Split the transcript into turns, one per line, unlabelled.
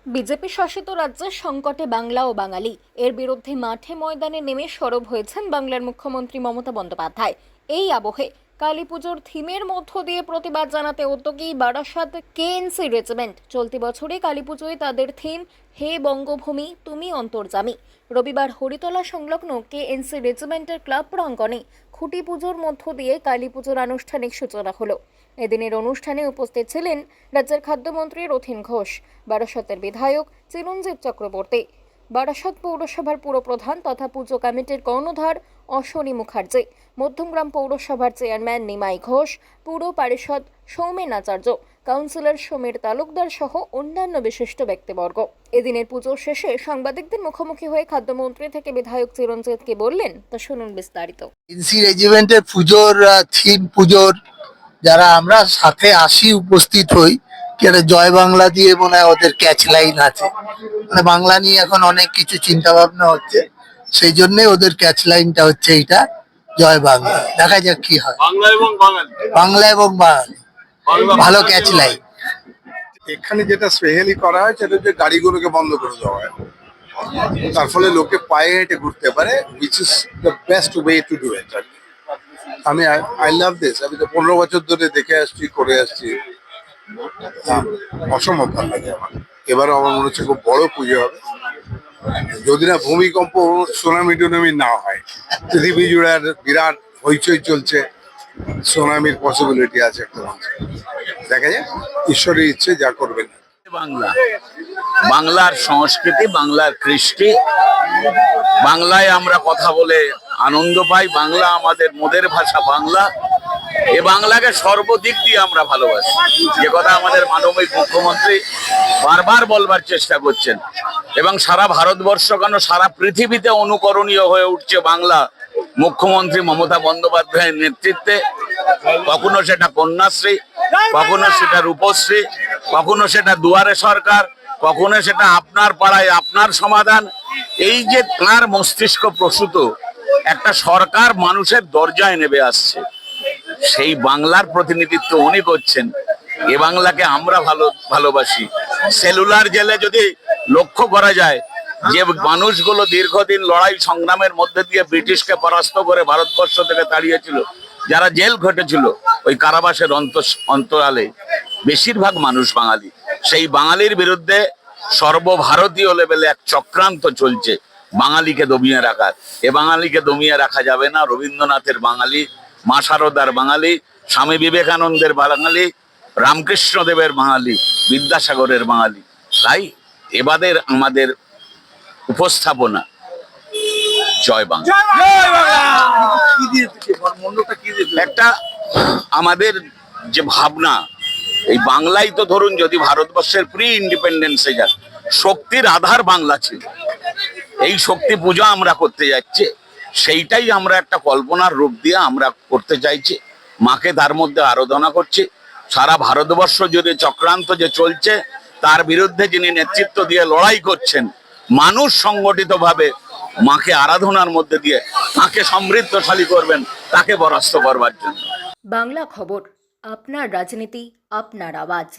BJP শাসিত রাজ্যের সংকটে বাংলা ও বাঙালি এর বিরুদ্ধে মাঠে ময়দানে নেমে সরব হয়েছেন বাংলার মুখ্যমন্ত্রী মমতা বন্দ্যোপাধ্যায়। এই আবহে কালীপুজোর থিমের মধ্য দিয়ে প্রতিবাদ জানাতে উদ্যোগী বারাসাত কেএনসি রেজিমেন্ট। চলতি বছরে কালীপুজোয় তাদের থিম হে বঙ্গভূমি তুমি অন্তর্যামী। রবিবার হরিতলা সংলগ্ন কেএনসি রেজিমেন্টের ক্লাব প্রাঙ্গণে খুঁটি পুজোর মধ্য দিয়ে কালীপুজোর আনুষ্ঠানিক সূচনা হলো। এদিনের অনুষ্ঠানে উপস্থিত ছিলেন রাজ্যের খাদ্যমন্ত্রী রথীন ঘোষ, বারাসতের বিধায়ক চিরঞ্জিত চক্রবর্তী, বারাসত পৌরসভার পুরপ্রধান তথা পুজো কমিটির কর্ণধার অশ্বনী মুখার্জি, মধ্যমগ্রাম পৌরসভার চেয়ারম্যান নিমাই ঘোষ, পুর পারিষদ সৌমেন আচার্য, কাউন্সিলর সমীর তালুকদার সহ অন্যান্য বিশিষ্ট ব্যক্তিবর্গ। এদিনের পুজো শেষে সাংবাদিকদের মুখোমুখি হয়ে খাদ্যমন্ত্রী থেকে বিধায়ক চিরঞ্জিত কি বললেন তা শুনুন বিস্তারিত।
এনসি রেজিমেন্টের পুজোর থিম পুজোর যারা আমরা সাথে আসি উপস্থিত হই, কেন জয় বাংলা দিয়ে মনে হয় ওদের ক্যাচ লাইন আছে। মানে বাংলা নিয়ে এখন অনেক কিছু চিন্তা ভাবনা হচ্ছে, সেই জন্য ওদের ক্যাচ লাইনটা হচ্ছে এইটা, জয় বাংলা। দেখা যাক কি হয়। বাংলা এবং বাঙালি ভালো ক্যাচ লাইন।
এখানে যেটা স্পেশালি করা হয় সেটা হচ্ছে গাড়িগুলোকে বন্ধ করে দেওয়া হয়, তার ফলে লোকে পায়ে হেঁটে ঘুরতে পারে, which is the best way to do it. আমি আই লাভ দিস। আমি তো 15 বছর ধরে দেখে আসছি, করে আসছি, অসম্ভব ভালো লাগে আমার। এবারও আমার মনে হচ্ছে খুব বড় পুজো হবে, যদি না ভূমিকম্প সুনামি টুনামি না হয়। পৃথিবী জুড়ে আর বিরাট হইচই চলছে, সুনামির পসিবিলিটি আছে একটা মানুষ। দেখা যায় ঈশ্বরের ইচ্ছে যা করবেন।
বাংলা, বাংলার সংস্কৃতি, বাংলার কৃষ্টি, বাংলায় আমরা কথা বলে আনন্দ পাই। বাংলা আমাদের মোদের ভাষা বাংলা। এ বাংলাকে সর্বদিক দিয়ে আমরা ভালোবাসি, যে কথা আমাদের মাননীয় মুখ্যমন্ত্রী বারবার বলবার চেষ্টা করছেন। এবং সারা ভারতবর্ষ কেন সারা পৃথিবীতে অনুকরণীয় হয়ে উঠছে বাংলা মুখ্যমন্ত্রী মমতা বন্দ্যোপাধ্যায়ের নেতৃত্বে। কখনো সেটা কন্যাশ্রী, কখনো সেটা রূপশ্রী, কখনো সেটা দুয়ারে সরকার, কখনো সেটা আপনার পাড়ায় আপনার সমাধান। এই যে তাঁর মস্তিষ্ক প্রসূত একটা সরকার মানুষের দরজায় নেমে আসছে, সেই বাংলার প্রতিনিধিত্ব উনি করছেন। এ বাংলাকে আমরা ভালোবাসি। সেলুলার জেলে যদি লক্ষ্য করা যায়, যে মানুষগুলো দীর্ঘদিন লড়াই সংগ্রামের মধ্যে দিয়ে ব্রিটিশকে পরাস্ত করে ভারতবর্ষ থেকে তাড়িয়েছিল, যারা জেল ঘটেছিল, ওই কারাবাসের অন্তরালে বেশিরভাগ মানুষ বাঙালি। সেই বাঙালির বিরুদ্ধে সর্বভারতীয় লেভেলে এক চক্রান্ত চলছে বাঙালিকে দমিয়ে রাখার। এ বাঙালিকে দমিয়ে রাখা যাবে না। রবীন্দ্রনাথের বাঙালি, মা শারদার বাঙালি, স্বামী বিবেকানন্দের বাঙালি, রামকৃষ্ণ দেবের বাঙালি, বিদ্যাসাগরের বাঙালি। তাই এবারের আমাদের উপস্থাপনা জয় বাংলা। একটা আমাদের যে ভাবনা, এই বাংলাই তো ধরুন, যদি ভারতবর্ষের প্রি ইন্ডিপেন্ডেন্সে যান, শক্তির আধার বাংলা ছিল। এই শক্তি পূজা আমরা করতে যাচ্ছি, সেইটাই আমরা একটা কল্পনার রূপ দিয়ে আমরা করতে চাইছি। মাকে তার মধ্যে আরাধনা করছি। সারা ভারতবর্ষ জুড়ে চক্রান্ত যে চলছে, তার বিরুদ্ধে যিনি নেতৃত্ব দিয়ে লড়াই করছেন, মানুষ সংগঠিতভাবে মাকে আরাধনার মধ্যে দিয়ে তাকে সমৃদ্ধশালী করবেন, তাকে পরাস্ত করবার জন্য।
বাংলা খবর, আপনার রাজনীতি, আপনার আওয়াজ।